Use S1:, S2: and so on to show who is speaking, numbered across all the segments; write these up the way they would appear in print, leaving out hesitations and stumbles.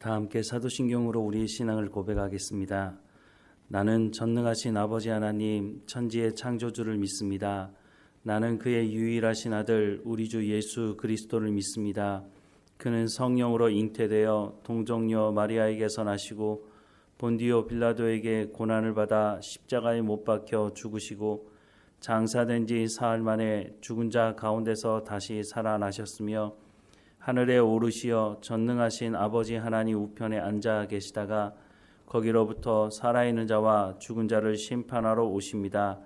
S1: 다 함께 사도신경으로 우리의 신앙을 고백하겠습니다. 나는 전능하신 아버지 하나님 천지의 창조주를 믿습니다. 나는 그의 유일하신 아들 우리 주 예수 그리스도를 믿습니다. 그는 성령으로 잉태되어 동정녀 마리아에게서 나시고 본디오 빌라도에게 고난을 받아 십자가에 못 박혀 죽으시고 장사된 지 사흘 만에 죽은 자 가운데서 다시 살아나셨으며 하늘에 오르시어 전능하신 아버지 하나님 우편에 앉아 계시다가 거기로부터 살아있는 자와 죽은 자를 심판하러 오십니다.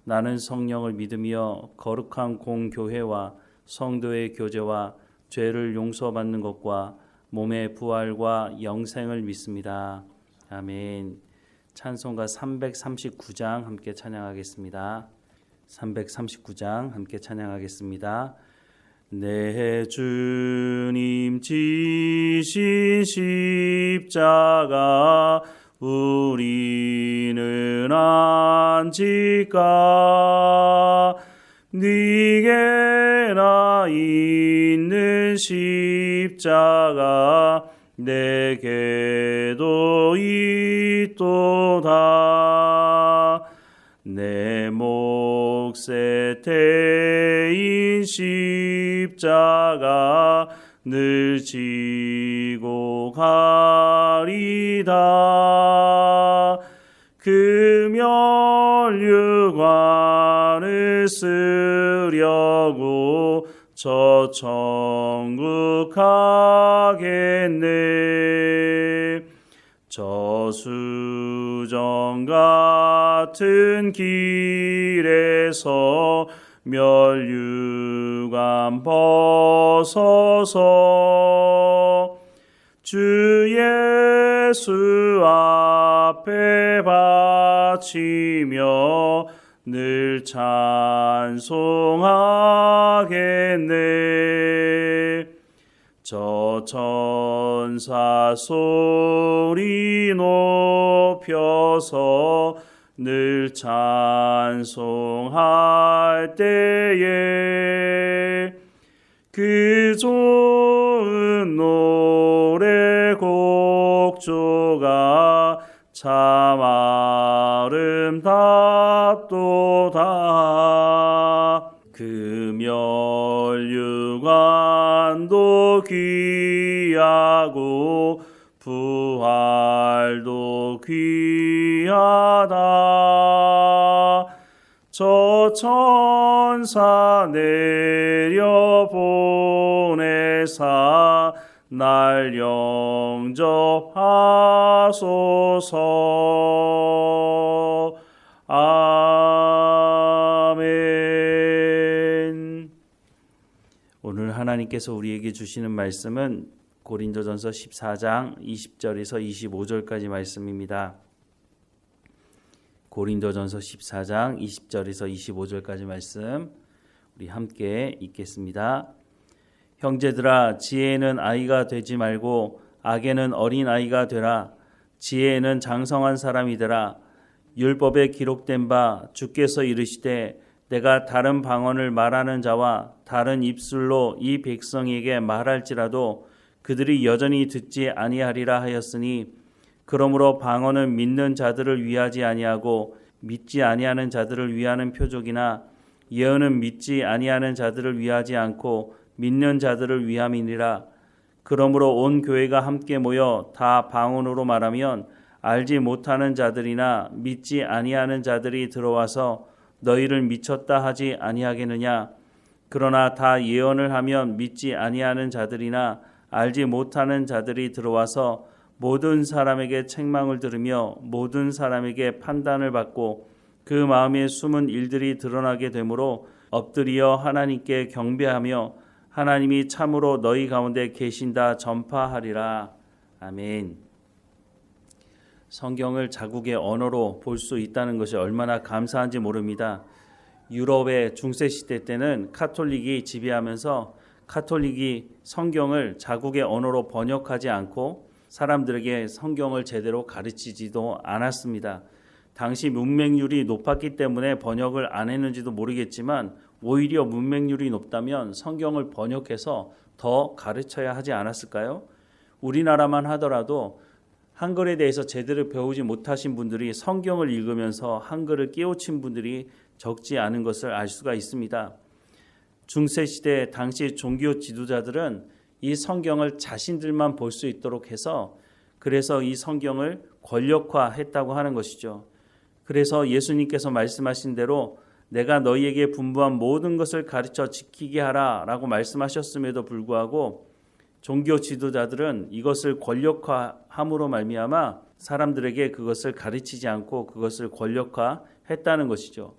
S1: 나는 성령을 믿으며 거룩한 공교회와 성도의 교제와 죄를 용서받는 것과 몸의 부활과 영생을 믿습니다. 아멘. 찬송가 339장 함께 찬양하겠습니다. 339장 함께 찬양하겠습니다. 내 주님 지신 십자가 우리는 안지까 네게나 있는 십자가 내게도 있도다. 내 몫에 태인 십자가 늘 지고 가리다. 그 면류관을 쓰려고 저 천국 가겠네. 저수정 같은 길에서 면류관 벗어서 주 예수 앞에 바치며 늘 찬송하겠네. 저 천사 소리 높여서 늘 찬송할 때에 그 좋은 노래 곡조가 참 아름답도다. 그 면류관도 귀하고 부활도 귀하다. 저 천사 내려보내사 날 영접하소서. 아멘. 오늘 하나님께서 우리에게 주시는 말씀은 고린도전서 14장 20절에서 25절까지 말씀입니다. 고린도전서 14장 20절에서 25절까지 말씀 우리 함께 읽겠습니다. 형제들아, 지혜에는 아이가 되지 말고 악에는 어린 아이가 되라. 지혜에는 장성한 사람이 되라. 율법에 기록된 바 주께서 이르시되 내가 다른 방언을 말하는 자와 다른 입술로 이 백성에게 말할지라도 그들이 여전히 듣지 아니하리라 하였으니, 그러므로 방언은 믿는 자들을 위하지 아니하고 믿지 아니하는 자들을 위하는 표적이나 예언은 믿지 아니하는 자들을 위하지 않고 믿는 자들을 위함이니라. 그러므로 온 교회가 함께 모여 다 방언으로 말하면 알지 못하는 자들이나 믿지 아니하는 자들이 들어와서 너희를 미쳤다 하지 아니하겠느냐. 그러나 다 예언을 하면 믿지 아니하는 자들이나 알지 못하는 자들이 들어와서 모든 사람에게 책망을 들으며 모든 사람에게 판단을 받고 그 마음에 숨은 일들이 드러나게 되므로 엎드려 하나님께 경배하며 하나님이 참으로 너희 가운데 계신다 전파하리라. 아멘. 성경을 자국의 언어로 볼 수 있다는 것이 얼마나 감사한지 모릅니다. 유럽의 중세시대 때는 카톨릭이 지배하면서 카톨릭이 성경을 자국의 언어로 번역하지 않고 사람들에게 성경을 제대로 가르치지도 않았습니다. 당시 문맹률이 높았기 때문에 번역을 안 했는지도 모르겠지만 오히려 문맹률이 높다면 성경을 번역해서 더 가르쳐야 하지 않았을까요? 우리나라만 하더라도 한글에 대해서 제대로 배우지 못하신 분들이 성경을 읽으면서 한글을 깨우친 분들이 적지 않은 것을 알 수가 있습니다. 중세시대 당시 종교 지도자들은 이 성경을 자신들만 볼 수 있도록 해서 그래서 이 성경을 권력화했다고 하는 것이죠. 그래서 예수님께서 말씀하신 대로 내가 너희에게 분부한 모든 것을 가르쳐 지키게 하라 라고 말씀하셨음에도 불구하고 종교 지도자들은 이것을 권력화함으로 말미암아 사람들에게 그것을 가르치지 않고 그것을 권력화했다는 것이죠.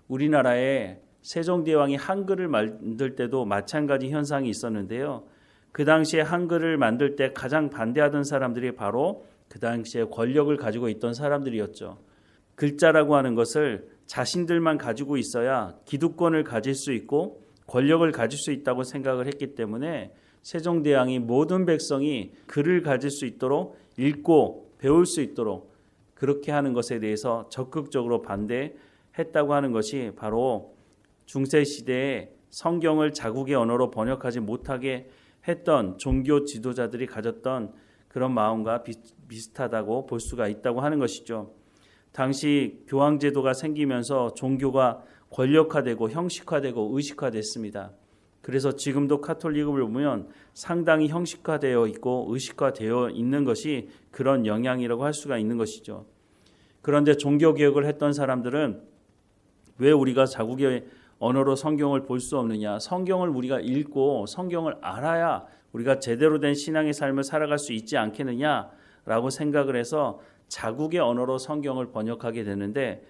S1: 우리나라에 세종대왕이 한글을 만들 때도 마찬가지 현상이 있었는데요. 그 당시에 한글을 만들 때 가장 반대하던 사람들이 바로 그 당시에 권력을 가지고 있던 사람들이었죠. 글자라고 하는 것을 자신들만 가지고 있어야 기득권을 가질 수 있고 권력을 가질 수 있다고 생각을 했기 때문에 세종대왕이 모든 백성이 글을 가질 수 있도록 읽고 배울 수 있도록 그렇게 하는 것에 대해서 적극적으로 반대했다고 하는 것이 바로 중세시대에 성경을 자국의 언어로 번역하지 못하게 했던 종교 지도자들이 가졌던 그런 마음과 비슷하다고 볼 수가 있다고 하는 것이죠. 당시 교황제도가 생기면서 종교가 권력화되고 형식화되고 의식화됐습니다. 그래서 지금도 카톨릭을 보면 상당히 형식화되어 있고 의식화되어 있는 것이 그런 영향이라고 할 수가 있는 것이죠. 그런데 종교개혁을 했던 사람들은 왜 우리가 자국의 언어로 성경을 볼 수 없느냐? 성경을 우리가 읽고 성경을 알아야 우리가 제대로 된 신앙의 삶을 살아갈 수 있지 않겠느냐라고 생각을 해서 자국의 언어로 성경을 번역하게 되는데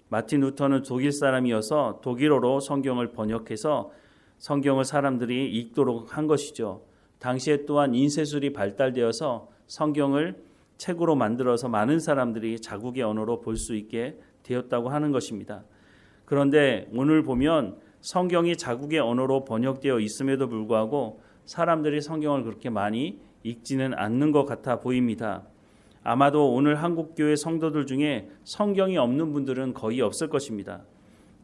S1: 마틴 루터는 독일 사람이어서 독일어로 성경을 번역해서 성경을 사람들이 읽도록 한 것이죠. 당시에 또한 인쇄술이 발달되어서 성경을 책으로 만들어서 많은 사람들이 자국의 언어로 볼 수 있게 되었다고 하는 것입니다. 그런데 오늘 보면 성경이 자국의 언어로 번역되어 있음에도 불구하고 사람들이 성경을 그렇게 많이 읽지는 않는 것 같아 보입니다. 아마도 오늘 한국교회 성도들 중에 성경이 없는 분들은 거의 없을 것입니다.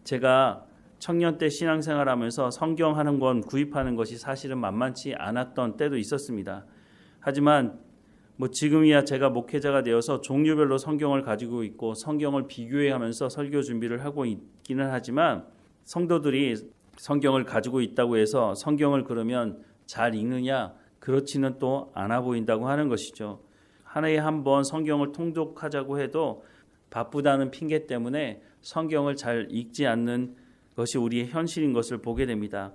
S1: 제가 청년 때 신앙생활하면서 성경 한 권 구입하는 것이 사실은 만만치 않았던 때도 있었습니다. 하지만 지금이야 제가 목회자가 되어서 종류별로 성경을 가지고 있고 성경을 비교하면서 설교 준비를 하고 있기는 하지만 성도들이 성경을 가지고 있다고 해서 성경을 그러면 잘 읽느냐? 그렇지는 또 않아 보인다고 하는 것이죠. 한 해에 한 번 성경을 통독하자고 해도 바쁘다는 핑계 때문에 성경을 잘 읽지 않는 것이 우리의 현실인 것을 보게 됩니다.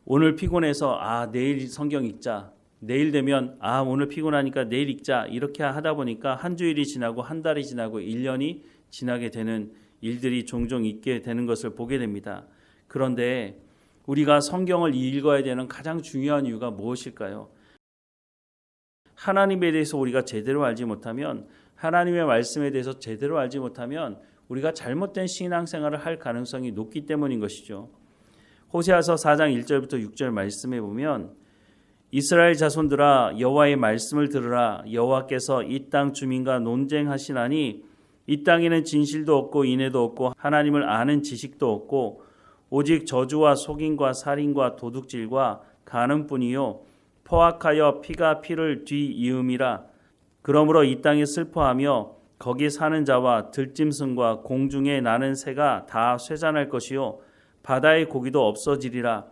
S1: 오늘 피곤해서 내일 성경 읽자. 내일 되면 오늘 피곤하니까 내일 읽자. 이렇게 하다 보니까 한 주일이 지나고 한 달이 지나고 1년이 지나게 되는 일들이 종종 있게 되는 것을 보게 됩니다. 그런데 우리가 성경을 읽어야 되는 가장 중요한 이유가 무엇일까요? 하나님에 대해서 우리가 제대로 알지 못하면 하나님의 말씀에 대해서 제대로 알지 못하면 우리가 잘못된 신앙생활을 할 가능성이 높기 때문인 것이죠. 호세아서 4장 1절부터 6절 말씀에 보면 이스라엘 자손들아 여호와의 말씀을 들으라. 여호와께서 이 땅 주민과 논쟁하시나니 이 땅에는 진실도 없고 인애도 없고 하나님을 아는 지식도 없고 오직 저주와 속임과 살인과 도둑질과 간음뿐이요 포악하여 피가 피를 뒤이음이라. 그러므로 이 땅에 슬퍼하며 거기 사는 자와 들짐승과 공중에 나는 새가 다 쇠잔할 것이요 바다의 고기도 없어지리라.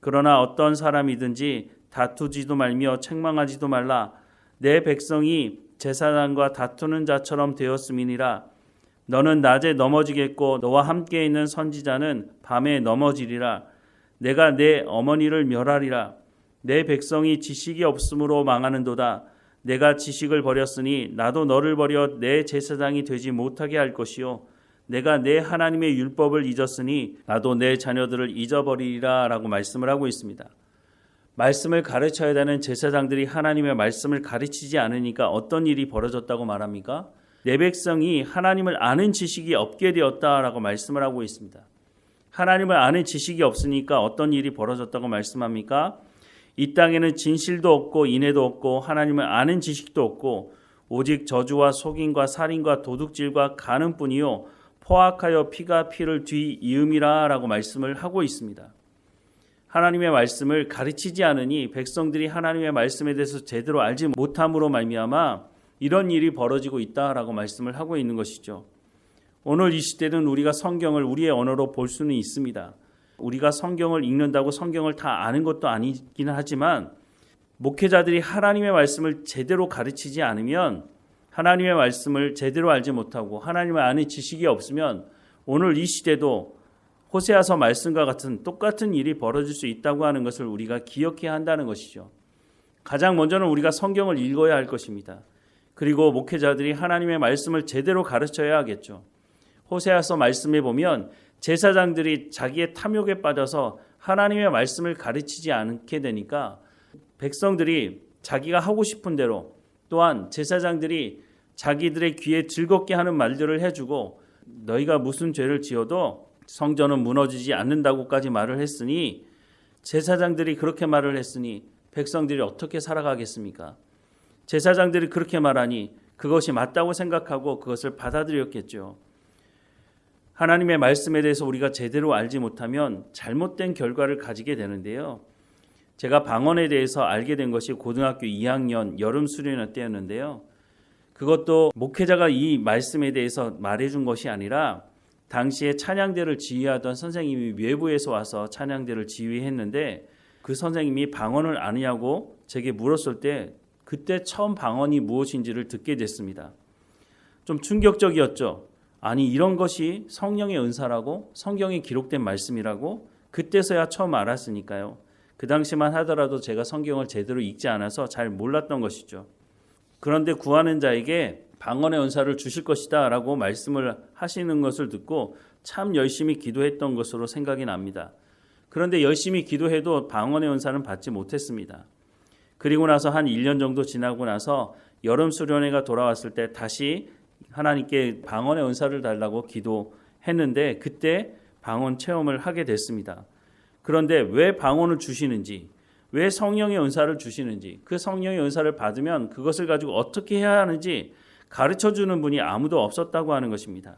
S1: 그러나 어떤 사람이든지 다투지도 말며 책망하지도 말라. 내 백성이 제사장과 다투는 자처럼 되었음이니라. 너는 낮에 넘어지겠고 너와 함께 있는 선지자는 밤에 넘어지리라. 내가 내 어머니를 멸하리라. 내 백성이 지식이 없으므로 망하는도다. 내가 지식을 버렸으니 나도 너를 버려 내 제사장이 되지 못하게 할 것이요 내가 내 하나님의 율법을 잊었으니 나도 내 자녀들을 잊어버리리라 라고 말씀을 하고 있습니다. 말씀을 가르쳐야 되는 제사장들이 하나님의 말씀을 가르치지 않으니까 어떤 일이 벌어졌다고 말합니까? 내 백성이 하나님을 아는 지식이 없게 되었다라고 말씀을 하고 있습니다. 하나님을 아는 지식이 없으니까 어떤 일이 벌어졌다고 말씀합니까? 이 땅에는 진실도 없고 인애도 없고 하나님을 아는 지식도 없고 오직 저주와 속임과 살인과 도둑질과 간음뿐이요 포악하여 피가 피를 뒤이음이라 라고 말씀을 하고 있습니다. 하나님의 말씀을 가르치지 않으니 백성들이 하나님의 말씀에 대해서 제대로 알지 못함으로 말미암아 이런 일이 벌어지고 있다라고 말씀을 하고 있는 것이죠. 오늘 이 시대는 우리가 성경을 우리의 언어로 볼 수는 있습니다. 우리가 성경을 읽는다고 성경을 다 아는 것도 아니긴 하지만 목회자들이 하나님의 말씀을 제대로 가르치지 않으면 하나님의 말씀을 제대로 알지 못하고 하나님을 아는 지식이 없으면 오늘 이 시대도 호세아서 말씀과 같은 똑같은 일이 벌어질 수 있다고 하는 것을 우리가 기억해야 한다는 것이죠. 가장 먼저는 우리가 성경을 읽어야 할 것입니다. 그리고 목회자들이 하나님의 말씀을 제대로 가르쳐야 하겠죠. 호세아서 말씀에 보면 제사장들이 자기의 탐욕에 빠져서 하나님의 말씀을 가르치지 않게 되니까 백성들이 자기가 하고 싶은 대로 또한 제사장들이 자기들의 귀에 즐겁게 하는 말들을 해주고 너희가 무슨 죄를 지어도 성전은 무너지지 않는다고까지 말을 했으니 제사장들이 그렇게 말을 했으니 백성들이 어떻게 살아가겠습니까? 제사장들이 그렇게 말하니 그것이 맞다고 생각하고 그것을 받아들였겠죠. 하나님의 말씀에 대해서 우리가 제대로 알지 못하면 잘못된 결과를 가지게 되는데요. 제가 방언에 대해서 알게 된 것이 고등학교 2학년 여름 수련회 때였는데요. 그것도 목회자가 이 말씀에 대해서 말해준 것이 아니라 당시에 찬양대를 지휘하던 선생님이 외부에서 와서 찬양대를 지휘했는데 그 선생님이 방언을 아느냐고 제게 물었을 때 그때 처음 방언이 무엇인지를 듣게 됐습니다. 좀 충격적이었죠. 아니 이런 것이 성령의 은사라고 성경에 기록된 말씀이라고 그때서야 처음 알았으니까요. 그 당시만 하더라도 제가 성경을 제대로 읽지 않아서 잘 몰랐던 것이죠. 그런데 구하는 자에게 방언의 은사를 주실 것이다 라고 말씀을 하시는 것을 듣고 참 열심히 기도했던 것으로 생각이 납니다. 그런데 열심히 기도해도 방언의 은사는 받지 못했습니다. 그리고 나서 한 1년 정도 지나고 나서 여름 수련회가 돌아왔을 때 다시 하나님께 방언의 은사를 달라고 기도했는데 그때 방언 체험을 하게 됐습니다. 그런데 왜 방언을 주시는지, 왜 성령의 은사를 주시는지, 그 성령의 은사를 받으면 그것을 가지고 어떻게 해야 하는지 가르쳐주는 분이 아무도 없었다고 하는 것입니다.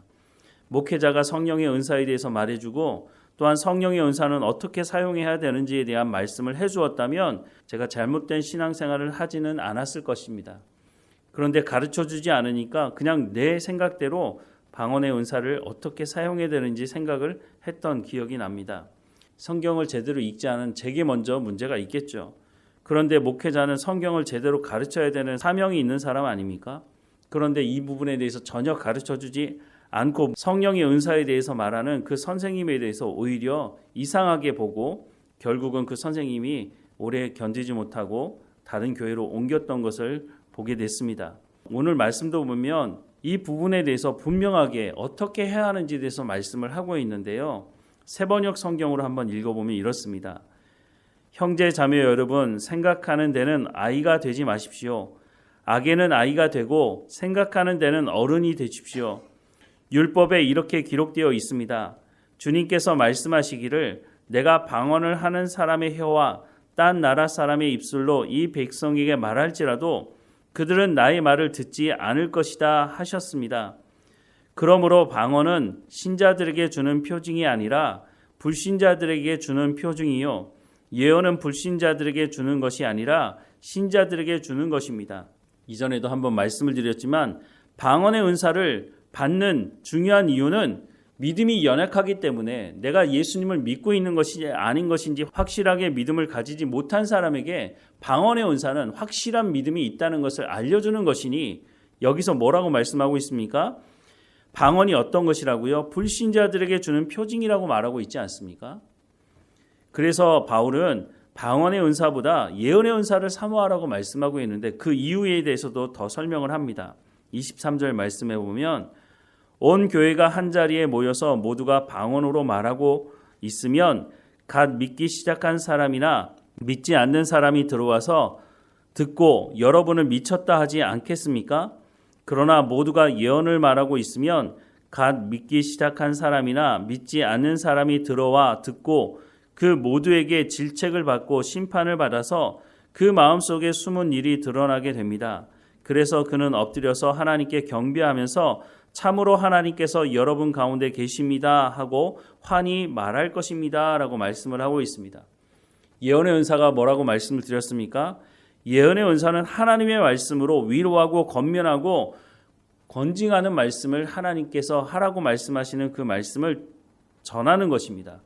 S1: 목회자가 성령의 은사에 대해서 말해주고 또한 성령의 은사는 어떻게 사용해야 되는지에 대한 말씀을 해주었다면 제가 잘못된 신앙생활을 하지는 않았을 것입니다. 그런데 가르쳐주지 않으니까 그냥 내 생각대로 방언의 은사를 어떻게 사용해야 되는지 생각을 했던 기억이 납니다. 성경을 제대로 읽지 않은 제게 먼저 문제가 있겠죠. 그런데 목회자는 성경을 제대로 가르쳐야 되는 사명이 있는 사람 아닙니까? 그런데 이 부분에 대해서 전혀 가르쳐주지 않고 성령의 은사에 대해서 말하는 그 선생님에 대해서 오히려 이상하게 보고 결국은 그 선생님이 오래 견디지 못하고 다른 교회로 옮겼던 것을 보게 됐습니다. 오늘 말씀도 보면 이 부분에 대해서 분명하게 어떻게 해야 하는지에 대해서 말씀을 하고 있는데요. 세번역 성경으로 한번 읽어보면 이렇습니다. 형제 자매 여러분, 생각하는 데는 아이가 되지 마십시오. 악에는 아이가 되고 생각하는 데는 어른이 되십시오. 율법에 이렇게 기록되어 있습니다. 주님께서 말씀하시기를 내가 방언을 하는 사람의 혀와 딴 나라 사람의 입술로 이 백성에게 말할지라도 그들은 나의 말을 듣지 않을 것이다 하셨습니다. 그러므로 방언은 신자들에게 주는 표징이 아니라 불신자들에게 주는 표징이요. 예언은 불신자들에게 주는 것이 아니라 신자들에게 주는 것입니다. 이전에도 한번 말씀을 드렸지만 방언의 은사를 받는 중요한 이유는 믿음이 연약하기 때문에 내가 예수님을 믿고 있는 것이 아닌 것인지 확실하게 믿음을 가지지 못한 사람에게 방언의 은사는 확실한 믿음이 있다는 것을 알려주는 것이니 여기서 뭐라고 말씀하고 있습니까? 방언이 어떤 것이라고요? 불신자들에게 주는 표징이라고 말하고 있지 않습니까? 그래서 바울은 방언의 은사보다 예언의 은사를 사모하라고 말씀하고 있는데 그 이유에 대해서도 더 설명을 합니다. 23절 말씀해 보면 온 교회가 한자리에 모여서 모두가 방언으로 말하고 있으면 갓 믿기 시작한 사람이나 믿지 않는 사람이 들어와서 듣고 여러분을 미쳤다 하지 않겠습니까? 그러나 모두가 예언을 말하고 있으면 갓 믿기 시작한 사람이나 믿지 않는 사람이 들어와 듣고 그 모두에게 질책을 받고 심판을 받아서 그 마음속에 숨은 일이 드러나게 됩니다. 그래서 그는 엎드려서 하나님께 경배하면서 참으로 하나님께서 여러분 가운데 계십니다 하고 환히 말할 것입니다 라고 말씀을 하고 있습니다. 예언의 은사가 뭐라고 말씀을 드렸습니까? 예언의 은사는 하나님의 말씀으로 위로하고 권면하고 권징하는 말씀을 하나님께서 하라고 말씀하시는 그 말씀을 전하는 것입니다.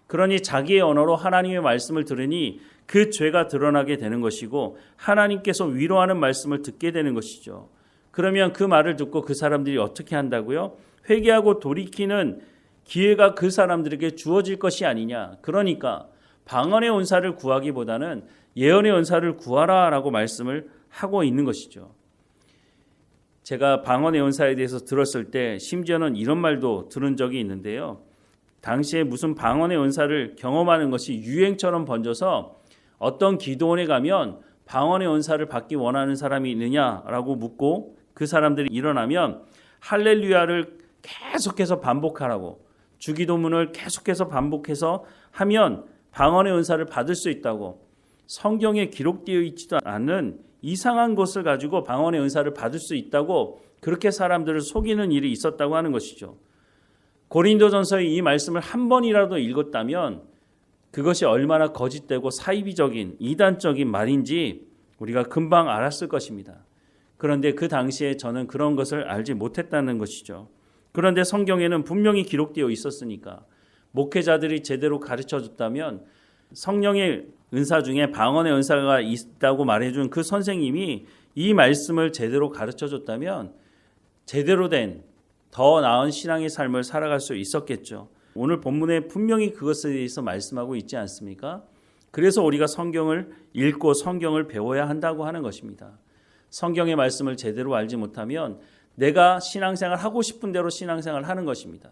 S1: 그러니 자기의 언어로 하나님의 말씀을 들으니 그 죄가 드러나게 되는 것이고 하나님께서 위로하는 말씀을 듣게 되는 것이죠. 그러면 그 말을 듣고 그 사람들이 어떻게 한다고요? 회개하고 돌이키는 기회가 그 사람들에게 주어질 것이 아니냐. 그러니까 방언의 은사를 구하기보다는 예언의 은사를 구하라라고 말씀을 하고 있는 것이죠. 제가 방언의 은사에 대해서 들었을 때 심지어는 이런 말도 들은 적이 있는데요. 당시에 무슨 방언의 은사를 경험하는 것이 유행처럼 번져서 어떤 기도원에 가면 방언의 은사를 받기 원하는 사람이 있느냐라고 묻고 그 사람들이 일어나면 할렐루야를 계속해서 반복하라고, 주기도문을 계속해서 반복해서 하면 방언의 은사를 받을 수 있다고, 성경에 기록되어 있지도 않은 이상한 것을 가지고 방언의 은사를 받을 수 있다고 그렇게 사람들을 속이는 일이 있었다고 하는 것이죠. 고린도전서의 이 말씀을 한 번이라도 읽었다면 그것이 얼마나 거짓되고 사이비적인 이단적인 말인지 우리가 금방 알았을 것입니다. 그런데 그 당시에 저는 그런 것을 알지 못했다는 것이죠. 그런데 성경에는 분명히 기록되어 있었으니까 목회자들이 제대로 가르쳐줬다면 성령의 은사 중에 방언의 은사가 있다고 말해준 그 선생님이 이 말씀을 제대로 가르쳐줬다면 제대로 된 더 나은 신앙의 삶을 살아갈 수 있었겠죠. 오늘 본문에 분명히 그것에 대해서 말씀하고 있지 않습니까? 그래서 우리가 성경을 읽고 성경을 배워야 한다고 하는 것입니다. 성경의 말씀을 제대로 알지 못하면 내가 신앙생활 하고 싶은 대로 신앙생활 하는 것입니다.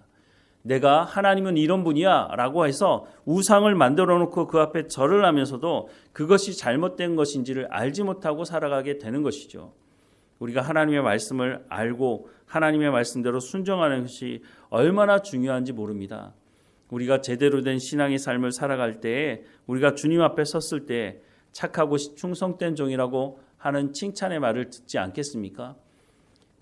S1: 내가 하나님은 이런 분이야 라고 해서 우상을 만들어 놓고 그 앞에 절을 하면서도 그것이 잘못된 것인지를 알지 못하고 살아가게 되는 것이죠. 우리가 하나님의 말씀을 알고 하나님의 말씀대로 순종하는 것이 얼마나 중요한지 모릅니다. 우리가 제대로 된 신앙의 삶을 살아갈 때에 우리가 주님 앞에 섰을 때 착하고 충성된 종이라고 하는 칭찬의 말을 듣지 않겠습니까?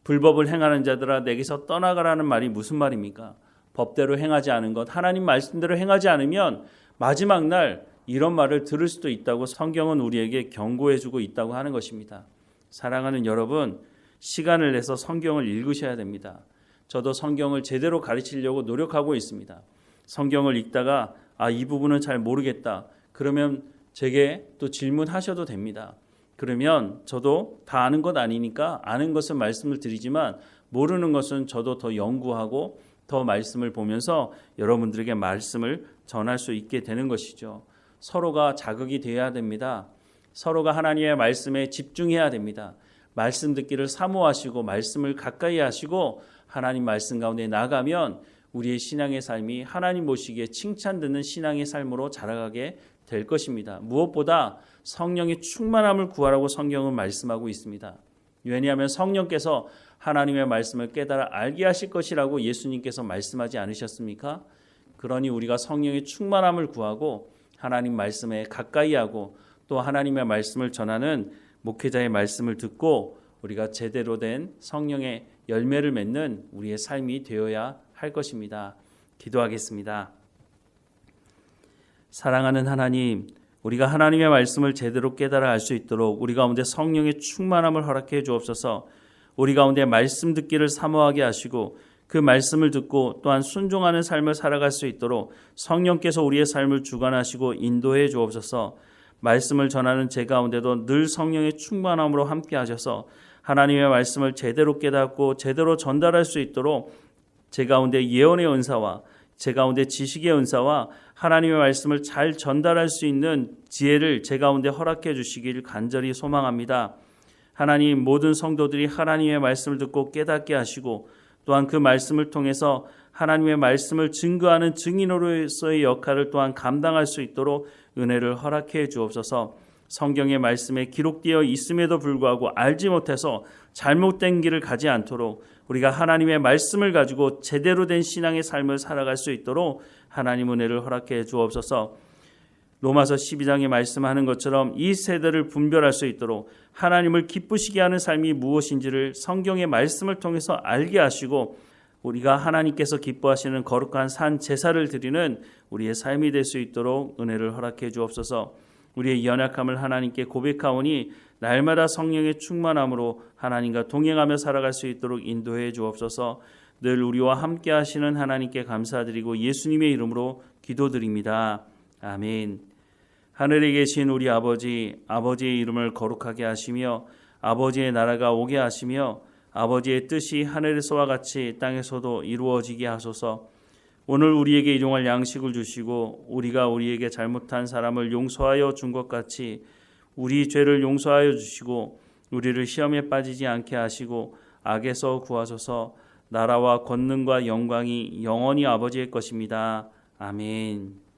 S1: 불법을 행하는 자들아 내게서 떠나가라는 말이 무슨 말입니까? 법대로 행하지 않은 것, 하나님 말씀대로 행하지 않으면 마지막 날 이런 말을 들을 수도 있다고 성경은 우리에게 경고해주고 있다고 하는 것입니다. 사랑하는 여러분, 시간을 내서 성경을 읽으셔야 됩니다. 저도 성경을 제대로 가르치려고 노력하고 있습니다. 성경을 읽다가 이 부분은 잘 모르겠다. 그러면 제게 또 질문하셔도 됩니다. 그러면 저도 다 아는 것 아니니까 아는 것은 말씀을 드리지만 모르는 것은 저도 더 연구하고 더 말씀을 보면서 여러분들에게 말씀을 전할 수 있게 되는 것이죠. 서로가 자극이 되어야 됩니다. 서로가 하나님의 말씀에 집중해야 됩니다. 말씀 듣기를 사모하시고 말씀을 가까이 하시고 하나님 말씀 가운데 나가면 우리의 신앙의 삶이 하나님 보시기에 칭찬 듣는 신앙의 삶으로 자라가게 될 것입니다. 무엇보다 성령의 충만함을 구하라고 성경은 말씀하고 있습니다. 왜냐하면 성령께서 하나님의 말씀을 깨달아 알게 하실 것이라고 예수님께서 말씀하지 않으셨습니까? 그러니 우리가 성령의 충만함을 구하고 하나님 말씀에 가까이 하고 또 하나님의 말씀을 전하는 목회자의 말씀을 듣고 우리가 제대로 된 성령의 열매를 맺는 우리의 삶이 되어야 할 것입니다. 기도하겠습니다. 사랑하는 하나님, 우리가 하나님의 말씀을 제대로 깨달아 알 수 있도록 우리 가운데 성령의 충만함을 허락해 주옵소서. 우리 가운데 말씀 듣기를 사모하게 하시고 그 말씀을 듣고 또한 순종하는 삶을 살아갈 수 있도록 성령께서 우리의 삶을 주관하시고 인도해 주옵소서. 말씀을 전하는 제 가운데도 늘 성령의 충만함으로 함께 하셔서 하나님의 말씀을 제대로 깨닫고 제대로 전달할 수 있도록 제 가운데 예언의 은사와 제 가운데 지식의 은사와 하나님의 말씀을 잘 전달할 수 있는 지혜를 제 가운데 허락해 주시기를 간절히 소망합니다. 하나님, 모든 성도들이 하나님의 말씀을 듣고 깨닫게 하시고 또한 그 말씀을 통해서 하나님의 말씀을 증거하는 증인으로서의 역할을 또한 감당할 수 있도록 은혜를 허락해 주옵소서. 성경의 말씀에 기록되어 있음에도 불구하고 알지 못해서 잘못된 길을 가지 않도록 우리가 하나님의 말씀을 가지고 제대로 된 신앙의 삶을 살아갈 수 있도록 하나님 은혜를 허락해 주옵소서. 로마서 12장에 말씀하는 것처럼 이 세대를 분별할 수 있도록 하나님을 기쁘시게 하는 삶이 무엇인지를 성경의 말씀을 통해서 알게 하시고 우리가 하나님께서 기뻐하시는 거룩한 산 제사를 드리는 우리의 삶이 될 수 있도록 은혜를 허락해 주옵소서. 우리의 연약함을 하나님께 고백하오니 날마다 성령의 충만함으로 하나님과 동행하며 살아갈 수 있도록 인도해 주옵소서. 늘 우리와 함께 하시는 하나님께 감사드리고 예수님의 이름으로 기도드립니다. 아멘. 하늘에 계신 우리 아버지, 아버지의 이름을 거룩하게 하시며 아버지의 나라가 오게 하시며 아버지의 뜻이 하늘에서와 같이 땅에서도 이루어지게 하소서. 오늘 우리에게 일용할 양식을 주시고 우리가 우리에게 잘못한 사람을 용서하여 준 것 같이 우리 죄를 용서하여 주시고 우리를 시험에 빠지지 않게 하시고 악에서 구하소서. 나라와 권능과 영광이 영원히 아버지의 것입니다. 아멘.